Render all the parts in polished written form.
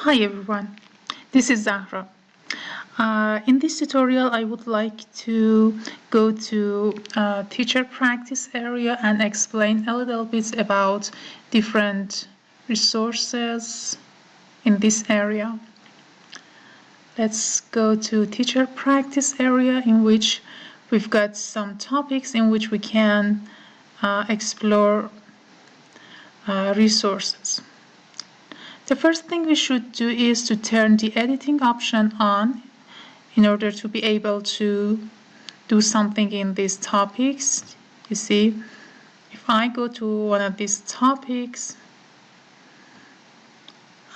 Hi everyone, this is Zahra. In this tutorial, I would like to go to teacher practice area and explain a little bit about different resources in this area. Let's go to teacher practice area, in which we've got some topics in which we can explore resources. The first thing we should do is to turn the editing option on in order to be able to do something in these topics. You see, if I go to one of these topics,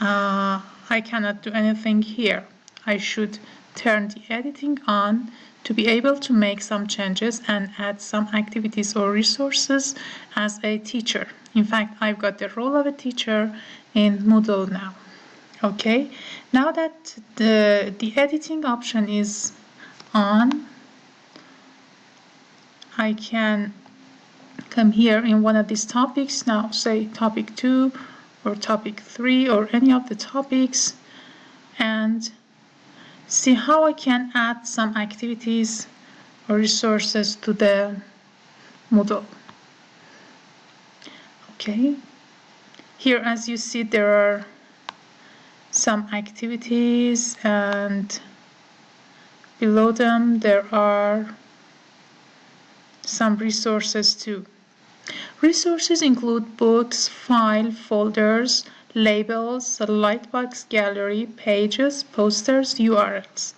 I cannot do anything here. I should turn the editing on to be able to make some changes and add some activities or resources as a teacher. In fact, I've got the role of a teacher in Moodle now. Okay, now that the editing option is on, I can come here in one of these topics now, say topic 2 or topic 3 or any of the topics, and see how I can add some activities or resources to the Moodle. Okay, here as you see there are some activities, and below them there are some resources too. Resources include books, file, folders, labels, a lightbox gallery, pages, posters, URLs.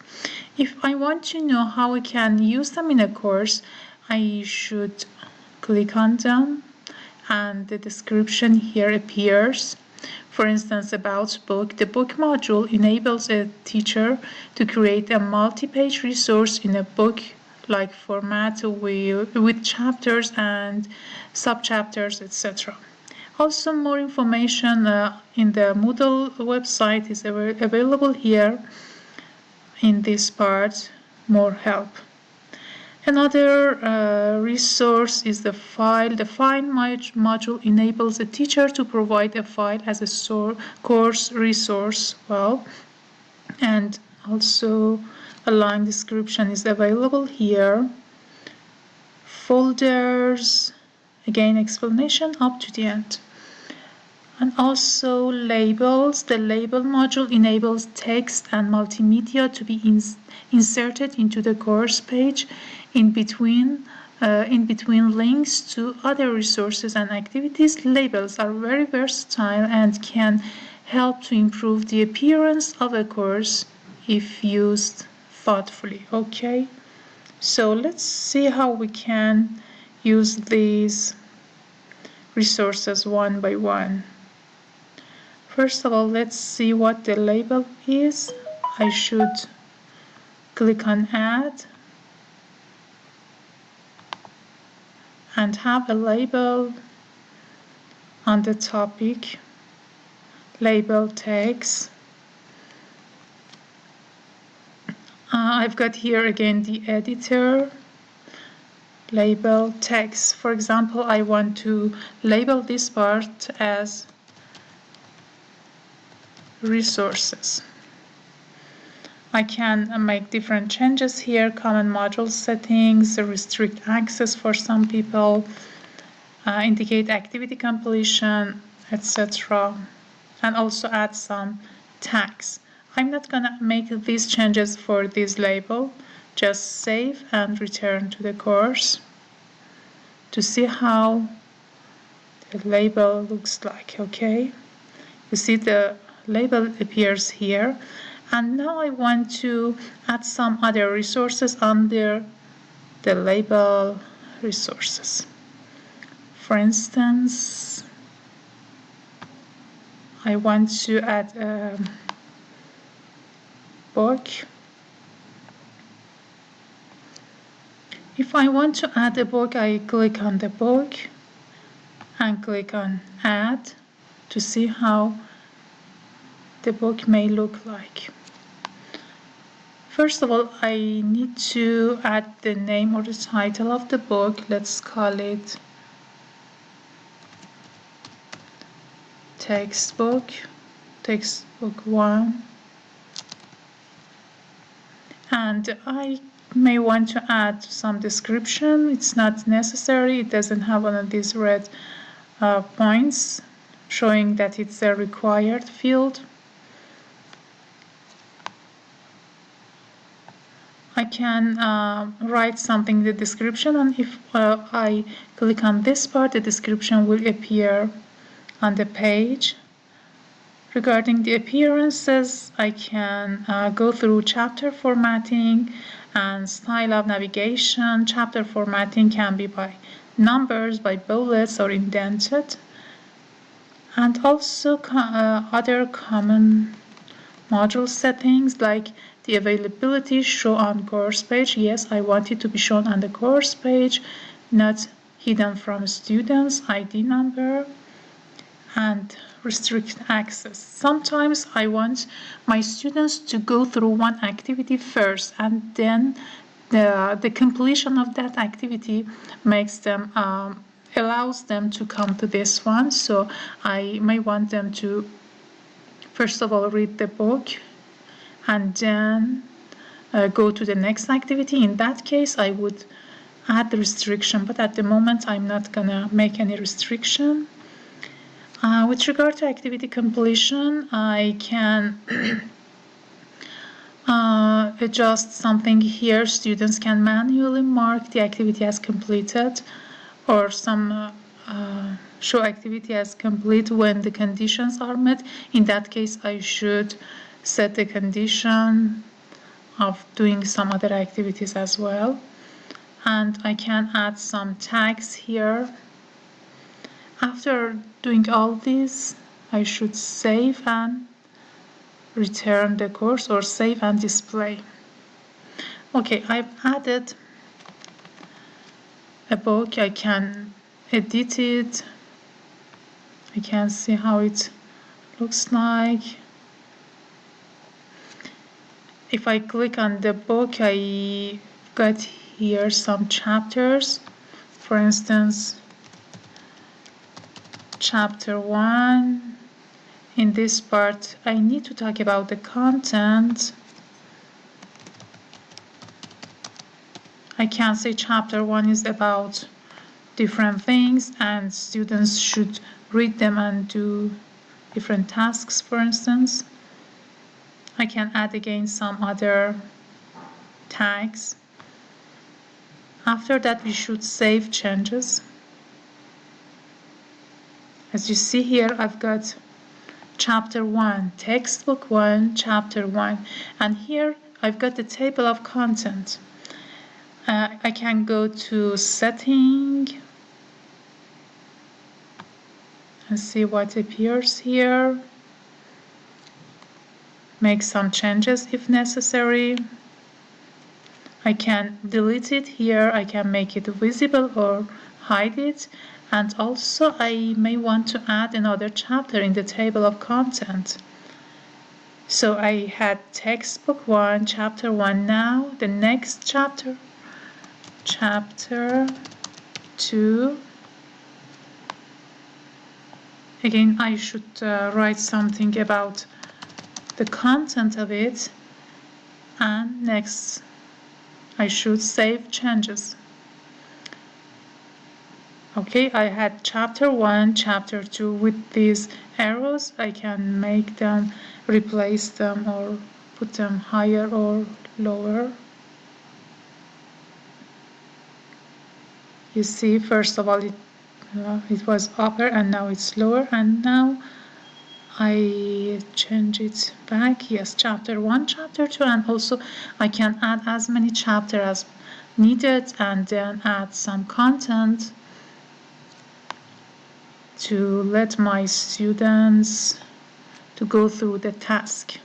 If I want to know how I can use them in a course, I should click on them and the description here appears. For instance, about book, the book module enables a teacher to create a multi-page resource in a book-like format with chapters and sub-chapters, etc. Also, more information in the Moodle website is available here in this part, more help. Another resource is the file. The file module enables a teacher to provide a file as a course resource. And also a line description is available here. Folders, again explanation up to the end. And also labels. The label module enables text and multimedia to be inserted into the course page in between links to other resources and activities. Labels are very versatile and can help to improve the appearance of a course if used thoughtfully. Okay, so let's see how we can use these resources one by one. First of all, let's see what the label is. I should click on Add and have a label on the topic, label text. I've got here again the editor, label text. For example, I want to label this part as resources. I can make different changes here, common module settings, restrict access for some people, indicate activity completion, etc. and also add some tags. I'm not gonna make these changes for this label, just save and return to the course to see how the label looks like. Okay, you see the label appears here, and now I want to add some other resources under the label resources. For instance, I want to add a book. If I want to add a book, I click on the book and click on Add to see how the book may look like. First of all, I need to add the name or the title of the book. Let's call it Textbook textbook 1. And I may want to add some description. It's not necessary. It doesn't have one of these red points showing that it's a required field. I can write something in the description, and if I click on this part, the description will appear on the page. Regarding the appearances, I can go through chapter formatting and style of navigation. Chapter formatting can be by numbers, by bullets, or indented. And also other common module settings like the availability show on course page. Yes, I want it to be shown on the course page, not hidden from students' ID number. And restrict access. Sometimes I want my students to go through one activity first, and then the completion of that activity makes them allows them to come to this one. So I may want them to first of all read the book and then go to the next activity. In that case, I would add the restriction, but at the moment I'm not gonna make any restriction. With regard to activity completion, I can adjust something here. Students can manually mark the activity as completed, or some show activity as complete when the conditions are met. In that case, I should set the condition of doing some other activities as well. And I can add some tags here. After doing all this, I should save and return the course, or save and display. Okay, I've added a book. I can edit it. I can see how it looks like. If I click on the book, I got here some chapters. For instance, Chapter 1. In this part, I need to talk about the content. I can say Chapter 1 is about different things, and students should read them and do different tasks, for instance. I can add again some other tags. After that, we should save changes. As you see here, I've got Chapter 1, Textbook 1, Chapter 1, and here I've got the table of content. I can go to Setting and see what appears here. Make some changes if necessary. I can delete it here. I can make it visible or hide it. And also I may want to add another chapter in the table of content. So I had Textbook 1, Chapter 1. Now the next chapter, Chapter 2. Again, I should write something about the content of it. And next, I should save changes. Okay, I had Chapter 1, Chapter 2 with these arrows. I can make them, replace them, or put them higher or lower. You see, first of all, it was upper and now it's lower, and now I change it back. Yes, Chapter 1, Chapter 2, and also I can add as many chapters as needed and then add some content to let my students to go through the task.